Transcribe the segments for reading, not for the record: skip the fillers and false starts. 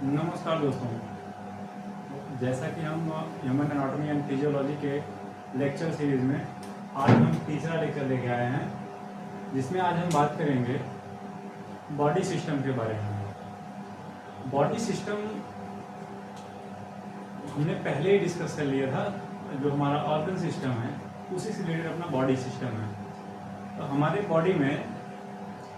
नमस्कार दोस्तों। जैसा कि हम ह्यूमन एनाटॉमी एंड फिजियोलॉजी के लेक्चर सीरीज में आज हम तीसरा लेक्चर लेके आए हैं, जिसमें आज हम बात करेंगे बॉडी सिस्टम के बारे में। बॉडी सिस्टम हमने पहले ही डिस्कस कर लिया था। जो हमारा ऑर्गन सिस्टम है उसी से रिलेटेड अपना बॉडी सिस्टम है। तो हमारे बॉडी में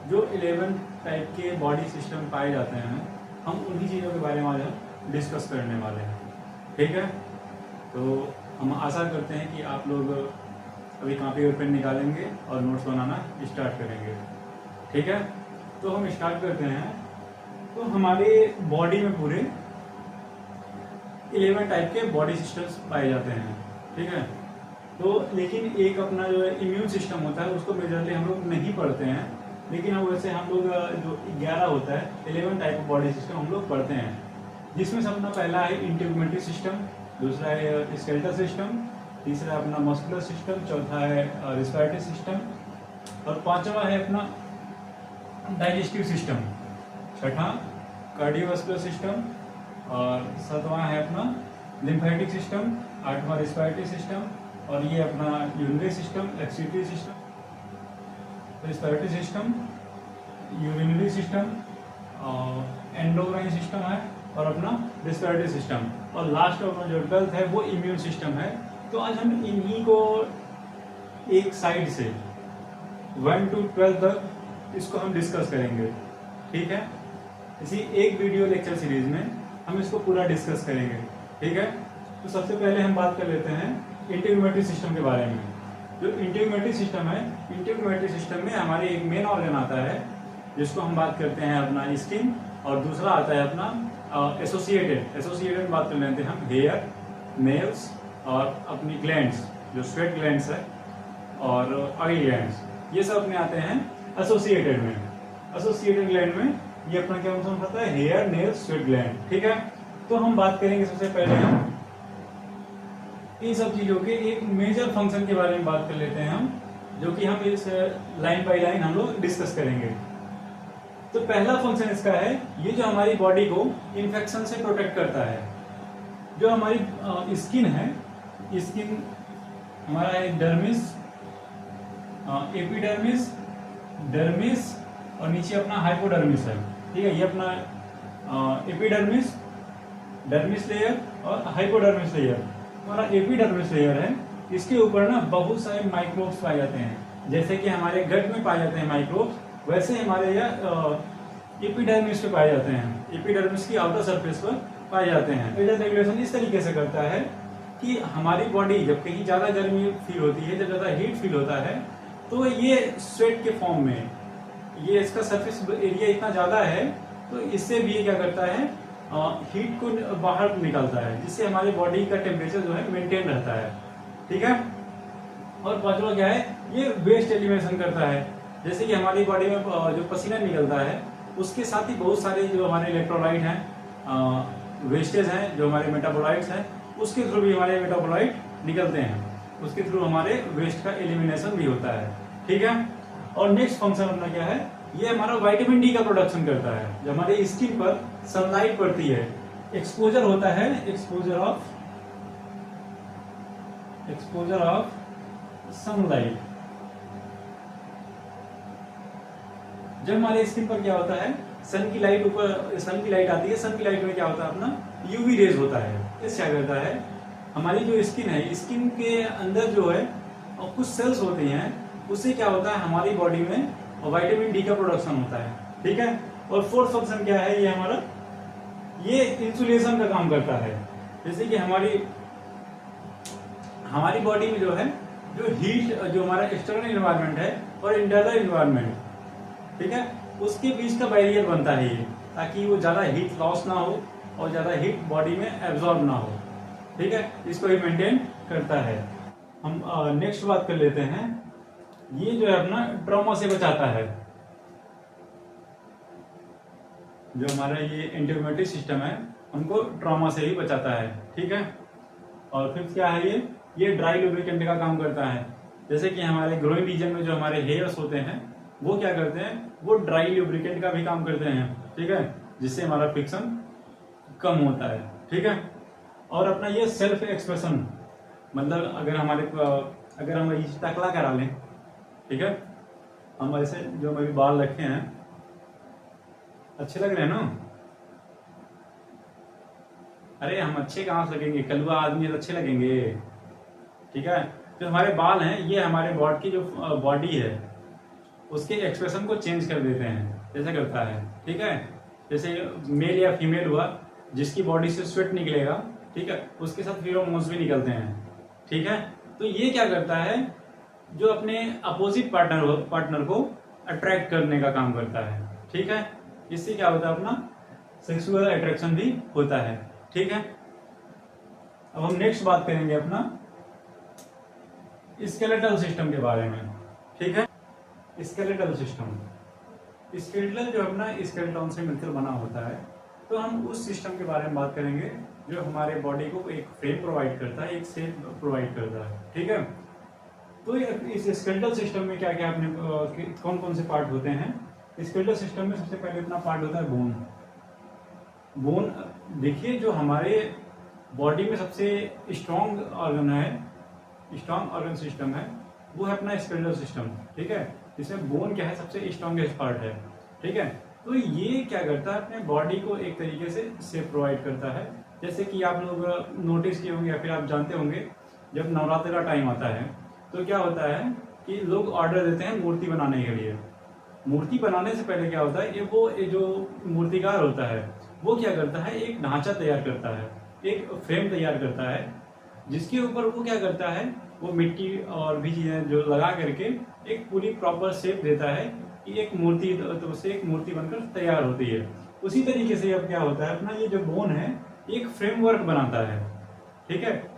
जो 11 टाइप के बॉडी सिस्टम पाए जाते हैं, हम उन्हीं चीज़ों के बारे में आज हम डिस्कस करने वाले हैं। ठीक है, तो हम आशा करते हैं कि आप लोग अभी कॉपी और पेन निकालेंगे और नोट्स बनाना स्टार्ट करेंगे। ठीक है, तो हम स्टार्ट करते हैं। तो हमारे बॉडी में पूरे 11 टाइप के बॉडी सिस्टम्स पाए जाते हैं। ठीक है, तो लेकिन एक अपना जो इम्यून सिस्टम होता है उसको मेजरली हम लोग नहीं पढ़ते हैं, लेकिन अब वैसे हम लोग जो 11 होता है 11 टाइप ऑफ बॉडी सिस्टम हम लोग पढ़ते हैं, जिसमें से अपना पहला है इंटीग्यूमेटरी सिस्टम, दूसरा है स्केलेटल सिस्टम, तीसरा है अपना मस्कुलर सिस्टम, चौथा है रिस्पिरेटरी सिस्टम और पांचवा है अपना डाइजेस्टिव सिस्टम, छठा कार्डियोवास्कुलर सिस्टम और सातवां है अपना लिम्फेटिक सिस्टम, आठवां रिस्पिरेटरी सिस्टम और ये अपना urinary system, excretory system, respiratory system, urinary system, endocrine system है और अपना रिस्पिरेटरी सिस्टम और लास्ट अपना जो 12th है वो इम्यून सिस्टम है। तो आज हम इन्हीं को एक साइड से 1 to 12 तक इसको हम डिस्कस करेंगे। ठीक है, इसी एक वीडियो लेक्चर सीरीज में हम इसको पूरा डिस्कस करेंगे। ठीक है, तो सबसे पहले हम बात कर लेते हैं इंटीग्यूमेटरी सिस्टम के बारे में। जो इंटीग्यूमेटरी सिस्टम है, इंटीग्यूमेटरी सिस्टम में हमारे एक मेन ऑर्गन आता है जिसको हम बात करते हैं अपना स्किन, और दूसरा आता है अपना एसोसिएटेड बात कर लेते हैं हम हेयर, नेल्स और अपनी ग्लैंड्स, जो स्वेट ग्लैंड्स है और ऑयल ग्लैंड्स, ये सब अपने आते हैं एसोसिएटेड में। एसोसिएटेड ग्लैंड में ये अपना क्या मतलब होता है, हेयर, नेल्स, स्वेट ग्लैंड। ठीक है, तो हम बात करेंगे सबसे पहले हम इन सब चीजों के एक मेजर फंक्शन के बारे में बात कर लेते हैं हम, जो कि हम इस लाइन बाय लाइन हम लोग डिस्कस करेंगे। तो पहला फंक्शन इसका है, ये जो हमारी बॉडी को इन्फेक्शन से प्रोटेक्ट करता है। जो हमारी स्किन है, स्किन हमारा है डर्मिस, एपिडर्मिस, डर्मिस और नीचे अपना हाइपोडर्मिस है। ठीक है, ये अपना एपिडर्मिस, डर्मिस लेयर और हाइपोडर्मिस लेयर। हमारा एपिडर्मिस लेयर है, इसके ऊपर ना बहुत सारे माइक्रोब्स पाए जाते हैं। जैसे कि हमारे गट में पाए जाते हैं माइक्रोब्स, वैसे हमारे एपिडर्मिस पे पाए जाते हैं। एपिडर्मिस की आउटर सरफेस पर पाए जाते हैं। वेदर रेगुलेशन इस तरीके से करता है कि हमारी बॉडी जब कहीं ज्यादा गर्मी फील होती है, जब ज्यादा हीट फील होता है, तो ये स्वेट के फॉर्म में, ये इसका सरफेस एरिया इतना ज्यादा है तो इससे भी ये क्या करता है, हीट को बाहर निकालता है, जिससे हमारी बॉडी का टेम्परेचर जो है मेंटेन रहता है। ठीक है, और पांचवा क्या है, ये वेस्ट एलिमिनेशन करता है। जैसे कि हमारी बॉडी में जो पसीना निकलता है उसके साथ ही बहुत सारे जो हमारे इलेक्ट्रोलाइट हैं, वेस्टेज हैं, जो हमारे मेटाबोलाइट्स हैं, उसके थ्रू भी हमारे मेटाबोलाइट निकलते हैं, उसके थ्रू हमारे वेस्ट का एलिमिनेशन भी होता है। ठीक है, और नेक्स्ट फंक्शन अपना क्या है, ये हमारा विटामिन डी का प्रोडक्शन करता है। जब हमारे स्किन पर सनलाइट पड़ती है, एक्सपोजर होता है, एक्सपोजर ऑफ सनलाइट, जब हमारे स्किन पर क्या होता है, सन की लाइट आती है, सन की लाइट में क्या होता है, अपना यूवी रेज होता है। इस क्या करता है, हमारी जो स्किन है, स्किन के अंदर जो है कुछ सेल्स होते हैं, उससे क्या होता है, हमारी बॉडी में विटामिन डी का प्रोडक्शन होता है। ठीक है, और फोर्थ फंक्शन क्या है, ये ये इंसुलेशन का काम करता है। जैसे कि हमारी बॉडी में जो है, जो हीट, जो हमारा एक्सटर्नल इन्वायरमेंट है और इंटरनल इन्वायरमेंट, ठीक है, उसके बीच का बैरियर बनता है ये, ताकि वो ज्यादा हीट लॉस ना हो और ज्यादा हीट बॉडी में एब्जॉर्ब ना हो। ठीक है, इसको ही मेंटेन करता है। हम नेक्स्ट बात कर लेते हैं, ये जो है अपना ट्रॉमा से बचाता है। जो हमारा ये इंटीग्यूमेटरी सिस्टम है, हमको ट्रॉमा से ही बचाता है। ठीक है, और फिर क्या है, ये ड्राई लुब्रिकेंट का काम करता है। जैसे कि हमारे ग्रोइंग रीजन में जो हमारे हेयर्स होते हैं, वो क्या करते हैं, वो ड्राई लुब्रिकेंट का भी काम करते हैं। ठीक है, जिससे हमारा फ्रिक्शन कम होता है, ठीक है। और अपना ये सेल्फ एक्सप्रेशन, मतलब अगर हम इसे टकला करा लें, ठीक है, हम ऐसे जो अभी बाल रखे हैं अच्छे लग रहे हैं ना, अरे हम अच्छे कहाँ से लगेंगे, कलवा आदमी तो अच्छे लगेंगे, ठीक है। जो हमारे बाल हैं ये हमारे बॉडी की जो बॉडी है उसके एक्सप्रेशन को चेंज कर देते हैं, जैसा करता है, ठीक है। जैसे मेल या फीमेल हुआ, जिसकी बॉडी से स्वेट निकलेगा, ठीक है, उसके साथ फेरोमोन्स भी निकलते हैं, ठीक है। तो ये क्या करता है, जो अपने अपोजिट पार्टनर को अट्रैक्ट करने का काम करता है, ठीक है। इससे क्या होता है, अपना सेक्सुअल अट्रैक्शन भी होता है, ठीक है। अब हम नेक्स्ट बात करेंगे अपना स्केलेटल सिस्टम के बारे में, ठीक है। स्केलेटल सिस्टम, स्केलेटल जो अपना स्केलेटन से मिलकर बना होता है, तो हम उस सिस्टम के बारे में बात करेंगे जो हमारे बॉडी को एक फ्रेम प्रोवाइड करता है, एक शेप प्रोवाइड करता है, ठीक है। तो इस स्केलेटल सिस्टम में क्या क्या अपने कौन कौन से पार्ट होते हैं। स्केलेटल सिस्टम में सबसे पहले अपना पार्ट होता है बोन। बोन देखिए, जो हमारे बॉडी में सबसे स्ट्रॉन्ग ऑर्गन सिस्टम है वो है अपना स्केलेटल सिस्टम, ठीक है। जिसमें बोन क्या है, सबसे स्ट्रॉन्गेस्ट पार्ट है, ठीक है। तो ये क्या करता है, अपने बॉडी को एक तरीके से शेप प्रोवाइड करता है। जैसे कि आप लोग नोटिस किए होंगे या फिर आप जानते होंगे, जब नवरात्र का टाइम आता है तो क्या होता है कि लोग ऑर्डर देते हैं मूर्ति बनाने के लिए। मूर्ति बनाने से पहले क्या होता है, ये जो मूर्तिकार होता है वो क्या करता है, एक ढांचा तैयार करता है, एक फ्रेम तैयार करता है, जिसके ऊपर वो क्या करता है, वो मिट्टी और भी चीजें जो लगा करके एक पूरी प्रॉपर शेप देता है कि एक मूर्ति, तो उससे एक मूर्ति बनकर तैयार होती है। उसी तरीके से अब क्या होता है, अपना ये जो बोन है एक फ्रेमवर्क बनाता है, ठीक है,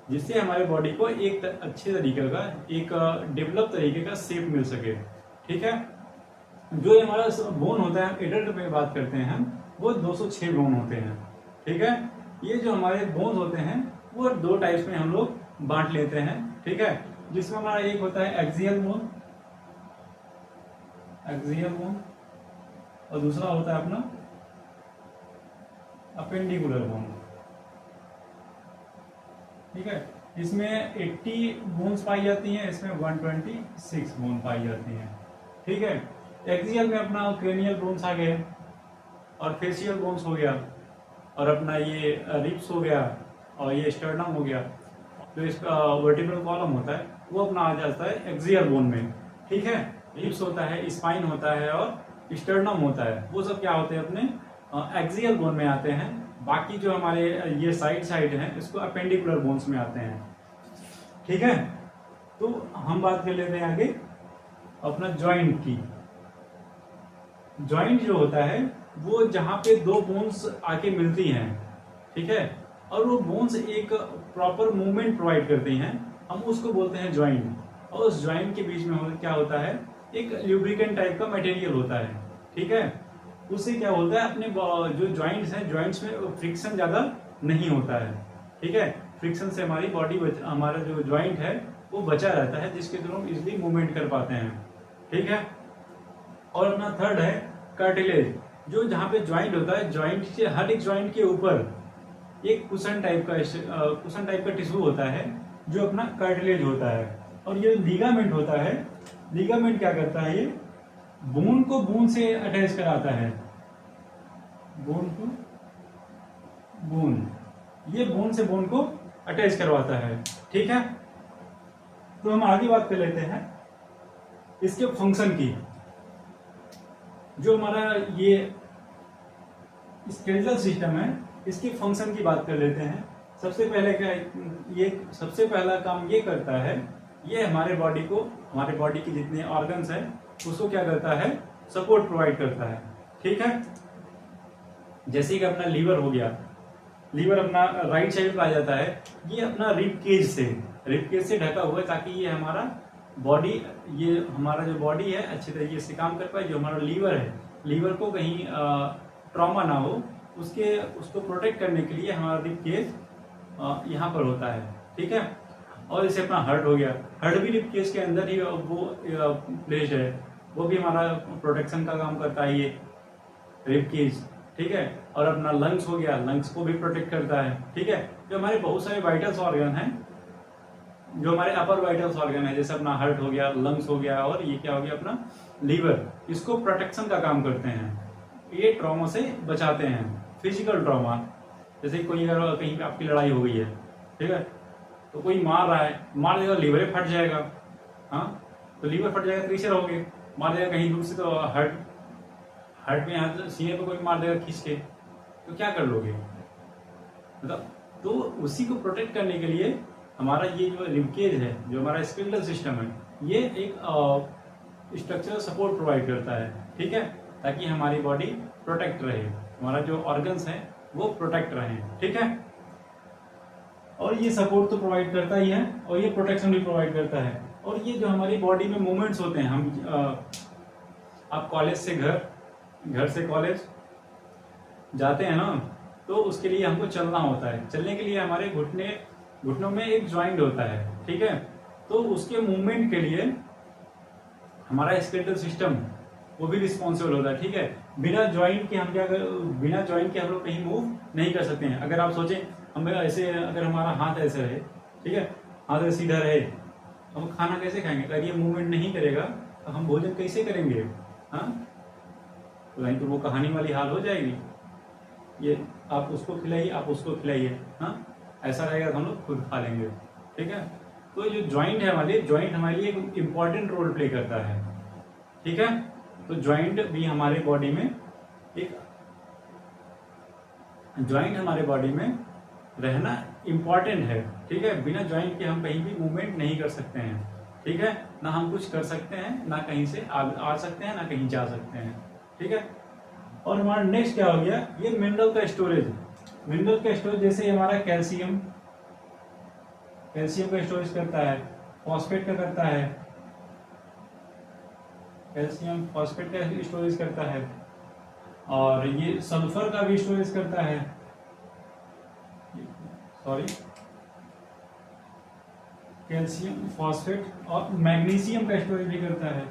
जिससे हमारे बॉडी को एक अच्छे तरीके का, एक डेवलप तरीके का शेप मिल सके, ठीक है। जो हमारा बोन होता है, एडल्ट में बात करते हैं हम, वो 206 बोन होते हैं, ठीक है। ये जो हमारे बोन होते हैं वो दो टाइप्स में हम लोग बांट लेते हैं, ठीक है। जिसमें हमारा एक होता है एक्सियल बोन, और दूसरा होता है अपना अपेंडिकुलर बोन, ठीक है। इसमें 80 बोन्स पाई जाती हैं, इसमें 126 बोन पाई जाती हैं, ठीक है। एक्सियल में अपना क्रेनियल बोन्स आ गए, और फेशियल बोन्स हो गया, और अपना ये रिब्स हो गया, और ये स्टर्नम हो गया। जो इसका वर्टिब्रल कॉलम होता है वो अपना आ जाता है एक्सियल बोन में, ठीक है। रिब्स होता है, स्पाइन होता है, और स्टर्नम होता है, वो सब क्या होते हैं, अपने एक्सियल बोन में आते हैं। बाकी जो हमारे ये साइड हैं इसको अपेंडिकुलर बोन्स में आते हैं, ठीक है। तो हम बात कर लेते हैं आगे अपना जॉइंट की। जॉइंट जो होता है वो जहां पे दो बोन्स आके मिलती हैं, ठीक है, और वो बोन्स एक प्रॉपर मूवमेंट प्रोवाइड करती हैं, हम उसको बोलते हैं जॉइंट। और उस जॉइंट के बीच में क्या होता है, एक ल्यूब्रिकेंट टाइप का मटेरियल होता है, ठीक है। उससे क्या होता है, अपने जो जॉइंट्स हैं, जॉइंट्स में फ्रिक्शन ज्यादा नहीं होता है, ठीक है। फ्रिक्शन से हमारी बॉडी, हमारा जो जॉइंट है वो बचा रहता है, जिसके थ्रू हम इजिली मूवमेंट कर पाते हैं, ठीक है। और अपना थर्ड है कार्टिलेज, जो जहाँ पे जॉइंट होता है, जॉइंट के हर एक जॉइंट के ऊपर एक कुशन टाइप का टिश्यू होता है, जो अपना कार्टिलेज होता है। और ये लीगामेंट होता है, लीगामेंट क्या करता है, ये बोन को बोन से अटैच कराता है, बोन को बोन, ये बोन से बोन को अटैच करवाता है, ठीक है। तो हम आगे बात कर लेते हैं इसके फंक्शन की। जो हमारा ये स्केलेटल सिस्टम है, इसकी फंक्शन की बात कर लेते हैं। सबसे पहला काम ये करता है, ये हमारे बॉडी की जितने ऑर्गन्स हैं उसको क्या करता है, सपोर्ट प्रोवाइड करता है, ठीक है। जैसे कि अपना लीवर हो गया, लीवर अपना राइट साइड पे आ जाता है, ये अपना रिब केज से ढका हुआ है, ताकि ये हमारा जो बॉडी है अच्छे तरीके से काम कर पाए। जो हमारा लीवर है, लीवर को कहीं ट्रॉमा ना हो, उसको प्रोटेक्ट करने के लिए हमारा रिब केज यहाँ पर होता है, ठीक है। और जैसे अपना हार्ट हो गया, हार्ट भी रिब केज के अंदर ही वो प्लेस है, वो भी हमारा प्रोटेक्शन का काम करता है, ये रिब केज, ठीक है। और अपना लंग्स हो गया, लंग्स को भी प्रोटेक्ट करता है। ठीक है, जो हमारे बहुत सारे वाइटल्स ऑर्गन हैं, जो हमारे अपर वाइटल्स ऑर्गन है, जैसे अपना हार्ट हो गया, लंग्स हो गया, और ये क्या हो गया अपना लीवर, इसको प्रोटेक्शन का काम करते हैं। ये ट्रॉमा से बचाते हैं। फिजिकल ट्रॉमा, जैसे कोई अगर कहीं पे आपकी लड़ाई हो गई है, ठीक है, तो कोई मार रहा है, मार देगा लीवर फट जाएगा, हाँ, तो लीवर फट जाएगा तो कैसे रहोगे? मार देगा कहीं दूर से तो हार्ट में, हाथ सीने पे कोई मार देगा खींच के, तो क्या कर लोगे? मतलब तो उसी को प्रोटेक्ट करने के लिए हमारा ये जो रिबकेज है, जो हमारा स्केलेटल सिस्टम है, ये एक स्ट्रक्चरल सपोर्ट प्रोवाइड करता है। ठीक है, ताकि हमारी बॉडी प्रोटेक्ट रहे, हमारा जो ऑर्गन्स हैं वो प्रोटेक्ट रहे। ठीक है, और ये सपोर्ट तो प्रोवाइड करता ही है और ये प्रोटेक्शन भी प्रोवाइड करता है। और ये जो हमारी बॉडी में मूवमेंट्स होते हैं, हम आप कॉलेज से घर से कॉलेज जाते हैं ना, तो उसके लिए हमको चलना होता है। चलने के लिए हमारे घुटनों में एक जॉइंट होता है। ठीक है, तो उसके मूवमेंट के लिए हमारा स्केलेटल सिस्टम वो भी रिस्पॉन्सिबल होता है। ठीक है, बिना जॉइंट के हम लोग कहीं मूव नहीं कर सकते हैं। अगर आप सोचें हम ऐसे, अगर हमारा हाथ ऐसे रहे, ठीक है, हाथ सीधा रहे, हम खाना कैसे खाएंगे? अगर ये मूवमेंट नहीं करेगा तो हम भोजन कैसे करेंगे? हाँ, तो नहीं तो वो कहानी वाली हाल हो जाएगी। ये आप उसको खिलाइए, आप उसको खिलाइए, हाँ, ऐसा रहेगा तो हम लोग खुद खा लेंगे। ठीक है, तो जो जॉइंट है हमारे लिए एक इम्पॉर्टेंट रोल प्ले करता है। ठीक है, तो जॉइंट भी हमारे बॉडी में रहना इम्पॉर्टेंट है। ठीक है, बिना जॉइंट के हम कहीं भी मूवमेंट नहीं कर सकते हैं। ठीक है, ना हम कुछ कर सकते हैं, ना कहीं से आ सकते हैं, ना कहीं जा सकते हैं। ठीक है, और हमारा नेक्स्ट क्या हो गया? ये मिनरल का स्टोरेज। जैसे हमारा कैल्शियम का स्टोरेज करता है, फॉस्फेट का करता है, कैल्शियम फॉस्फेट का स्टोरेज करता है, और ये सल्फर का भी स्टोरेज करता है, कैल्शियम फॉस्फेट, और मैग्नीशियम का स्टोरेज भी करता है।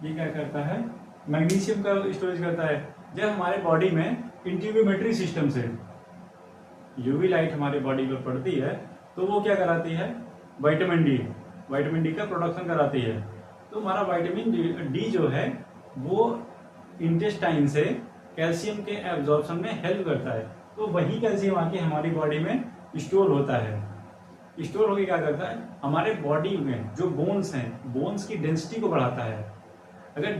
ये क्या करता है? मैग्नीशियम का स्टोरेज करता है। जब हमारे बॉडी में इंटीग्यूमेट्री सिस्टम से यूवी लाइट हमारे बॉडी पर पड़ती है तो वो क्या कराती है? विटामिन डी का प्रोडक्शन कराती है। तो हमारा विटामिन डी जो है वो इंटेस्टाइन से कैल्शियम के एब्जॉर्प्शन में हेल्प करता है। तो वही कैल्शियम आके हमारी बॉडी में स्टोर होता है। स्टोर होके क्या करता है? हमारे बॉडी में जो बोन्स हैं, बोन्स की डेंसिटी को बढ़ाता है। अगर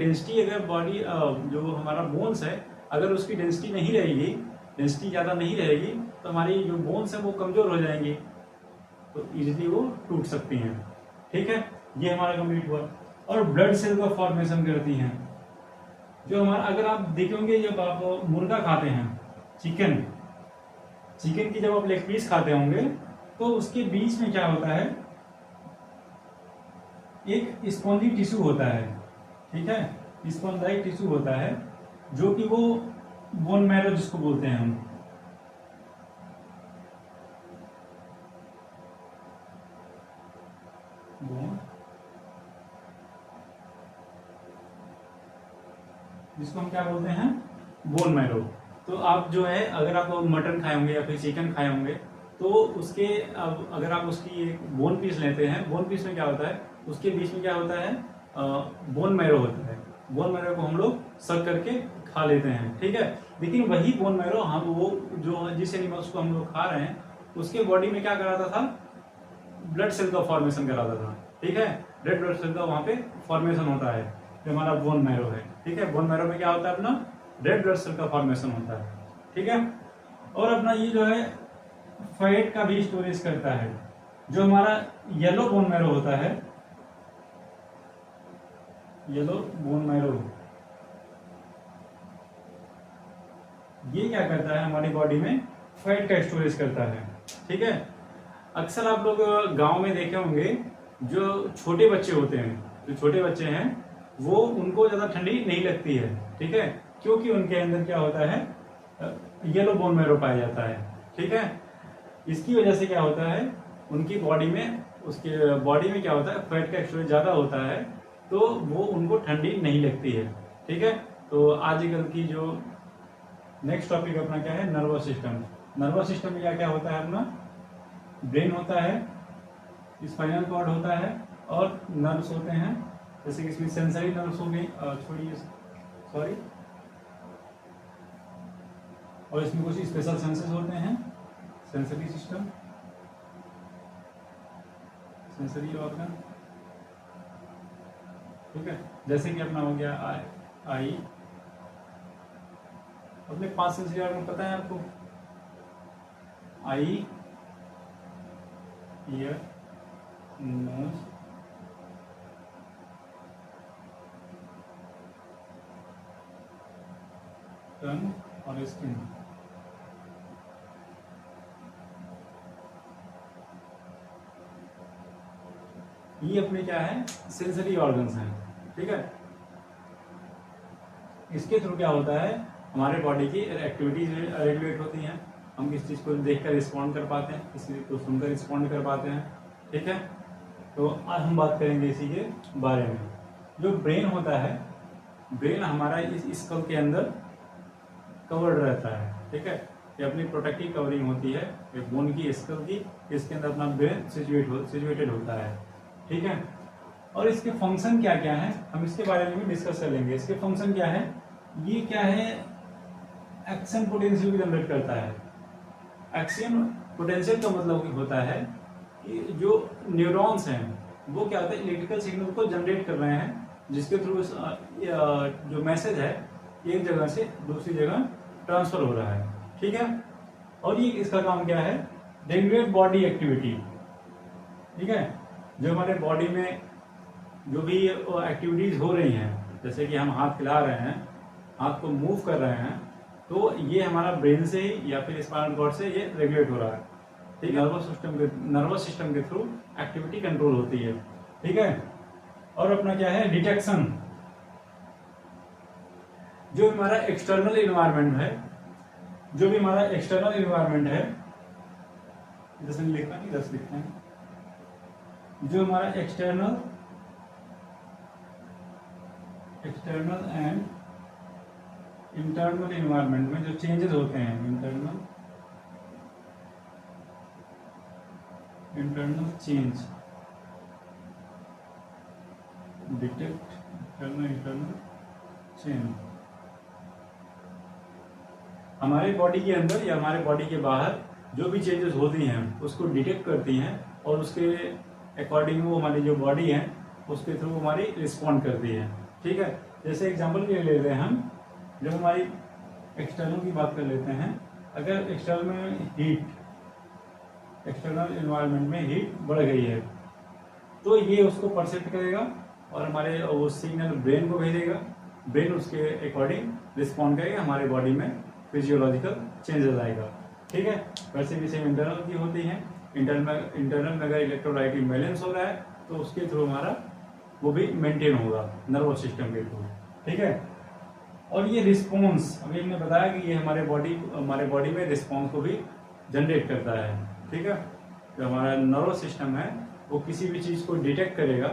बॉडी जो हमारा बोन्स है, अगर उसकी डेंसिटी नहीं रहेगी, डेंसिटी ज़्यादा नहीं रहेगी, तो हमारी जो बोन्स है वो कमज़ोर हो जाएंगी, तो इजीली वो टूट सकती हैं। ठीक है, ये हमारा कंप्लीट हुआ। और ब्लड सेल का फॉर्मेशन करती हैं। जो हमारा, अगर आप देखेंगे जब आप मुर्गा खाते हैं, चिकन की जब आप लेग पीस खाते होंगे तो उसके बीच में क्या होता है? एक स्पॉन्जी टिश्यू होता है। ठीक है, स्पॉन्जाइट टिश्यू होता है, जो कि वो बोन मैरो जिसको बोलते हैं हम। जिसको हम क्या बोलते हैं? Bone marrow. तो आप जो है, अगर आप मटन खाए होंगे या फिर चिकन खाए होंगे तो उसके, अब अगर आप उसकी एक बोन पीस लेते हैं, बोन पीस में क्या होता है? उसके बीच में क्या होता है? बोन मैरो होता है। बोन मैरो को हम लोग सक करके खा लेते हैं। ठीक है, लेकिन वही बोन मैरो हम वो जो जिस एनिमल्स को हम लोग खा रहे हैं उसके बॉडी में क्या कराता था? ब्लड सेल का फॉर्मेशन कराता था। ठीक है, रेड ब्लड सेल का वहाँ पे फॉर्मेशन होता है, जो हमारा बोन मैरो है। ठीक है, बोन मैरो में क्या होता है? अपना रेड ब्लड सेल का फॉर्मेशन होता है। ठीक है, और अपना ये जो है फैट का भी स्टोरेज करता है। जो हमारा येलो बोन मैरो होता है, येलो बोन मैरो, ये क्या करता है? हमारी बॉडी में फैट का स्टोरेज करता है। ठीक है, अक्सर आप लोग गांव में देखे होंगे, जो छोटे बच्चे होते हैं, वो उनको ज़्यादा ठंडी नहीं लगती है। ठीक है, क्योंकि उनके अंदर क्या होता है? येलो बोन मैरो पाया जाता है। ठीक है, इसकी वजह से क्या होता है? उनकी बॉडी में, उसके बॉडी में क्या होता है? फैट का स्टोरेज ज़्यादा होता है, तो वो उनको ठंडी नहीं लगती है। ठीक है, तो आजकल की जो नेक्स्ट टॉपिक अपना क्या है, नर्वस सिस्टम। नर्वस सिस्टम में क्या क्या होता है अपना, ब्रेन होता है, स्पाइनल कॉर्ड होता है और नर्व्स होते हैं, जैसे कि इसमें सेंसरी नर्व्स हो गई, छोड़िए सॉरी, और इसमें कुछ स्पेशल सेंसेस होते हैं, सेंसरी सिस्टम, सेंसरी ऑर्गन, ठीक है। जैसे कि अपना हो गया आई, अपने 5 सेंसरी ऑर्गन पता है आपको, आई, ईयर, नोज, टंग और स्किन। ये अपने क्या है, सेंसरी ऑर्गन्स हैं, ठीक है। इसके थ्रू क्या होता है, हमारे बॉडी की एक्टिविटीज रेगुलेट होती हैं, हम किस चीज़ को देखकर रिस्पॉन्ड कर पाते हैं, किसी को सुनकर रिस्पॉन्ड कर पाते हैं, ठीक है। तो आज हम बात करेंगे इसी के बारे में। जो ब्रेन होता है, ब्रेन हमारा इस स्कल के अंदर कवर्ड रहता है, ठीक है। ये अपनी प्रोटेक्टिव कवरिंग होती है, एक बोन की, स्कल की, इसके अंदर अपना ब्रेन सिचुएटेड होता है, ठीक है। और इसके फंक्शन क्या क्या है, हम इसके बारे में भी डिस्कस कर लेंगे। इसके फंक्शन क्या है, ये क्या है, एक्शन पोटेंशियल जनरेट करता है। एक्शन पोटेंशियल का मतलब होता है कि जो न्यूरॉन्स हैं वो क्या होता है, इलेक्ट्रिकल सिग्नल को जनरेट कर रहे हैं, जिसके थ्रू जो मैसेज है एक जगह से दूसरी जगह ट्रांसफर हो रहा है, ठीक है। और ये इसका काम क्या है, रेगुलेट बॉडी एक्टिविटी, ठीक है। जो हमारे बॉडी में जो भी एक्टिविटीज हो रही हैं, जैसे कि हम हाथ हिला रहे हैं, हाथ को मूव कर रहे हैं, तो ये हमारा ब्रेन से या फिर स्पाइनल कॉर्ड से ये रेगुलेट हो रहा है, ठीक है। नर्वस सिस्टम के थ्रू एक्टिविटी कंट्रोल होती है, ठीक है। और अपना क्या है, डिटेक्शन। जो हमारा एक्सटर्नल इन्वायरमेंट है, जो भी हमारा एक्सटर्नल इन्वायरमेंट है, जैसे लिखा नहीं, दस लिखते हैं, जो हमारा एक्सटर्नल एंड इंटरनल इन्वायरमेंट में जो चेंजेस होते हैं, internal change, detect internal change, हमारे बॉडी के अंदर या हमारे बॉडी के बाहर जो भी चेंजेस होती हैं उसको डिटेक्ट करती हैं, और उसके अकॉर्डिंग वो हमारी जो बॉडी है उसके थ्रू हमारी रिस्पॉन्ड करती है, ठीक है। जैसे एग्जांपल के लिए ले रहे हैं हम, जब हमारी एक्सटर्नल की बात कर लेते हैं, अगर एक्सटर्नल इन्वायरमेंट में हीट बढ़ गई है तो ये उसको परसेप्ट करेगा और हमारे वो सिग्नल ब्रेन को भेजेगा, ब्रेन उसके अकॉर्डिंग रिस्पॉन्ड करेगा, हमारे बॉडी में फिजियोलॉजिकल चेंजेस आएगा, ठीक है। वैसे भी सेम इंटरनल की होती हैं, इंटरनल में अगर इलेक्ट्रोलाइट इम्बैलेंस हो रहा है तो उसके थ्रू हमारा वो भी मेंटेन होगा नर्वस सिस्टम के थ्रू, ठीक है। और ये रिस्पॉन्स, अभी हमने बताया कि ये हमारे बॉडी में रिस्पॉन्स को भी जनरेट करता है, ठीक है। जो हमारा नर्वस सिस्टम है वो किसी भी चीज़ को डिटेक्ट करेगा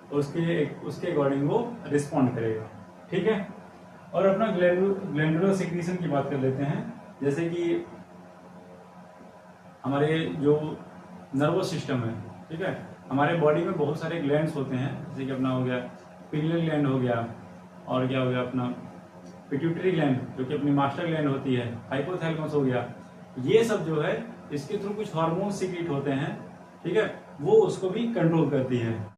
और उसके अकॉर्डिंग वो रिस्पॉन्ड करेगा, ठीक है। और अपना ग्लैंडुलर सेक्रीशन की बात कर लेते हैं। जैसे कि हमारे जो नर्वस सिस्टम है, ठीक है, हमारे बॉडी में बहुत सारे ग्लैंड्स होते हैं, जैसे कि अपना हो गया पिनियल ग्लैंड हो गया, और क्या हो गया अपना पिट्यूटरी ग्लैंड जो कि अपनी मास्टर ग्लैंड होती है, हाइपोथैलेमस हो गया। ये सब जो है इसके थ्रू कुछ हार्मोन सीक्रेट होते हैं, ठीक है, वो उसको भी कंट्रोल करती है।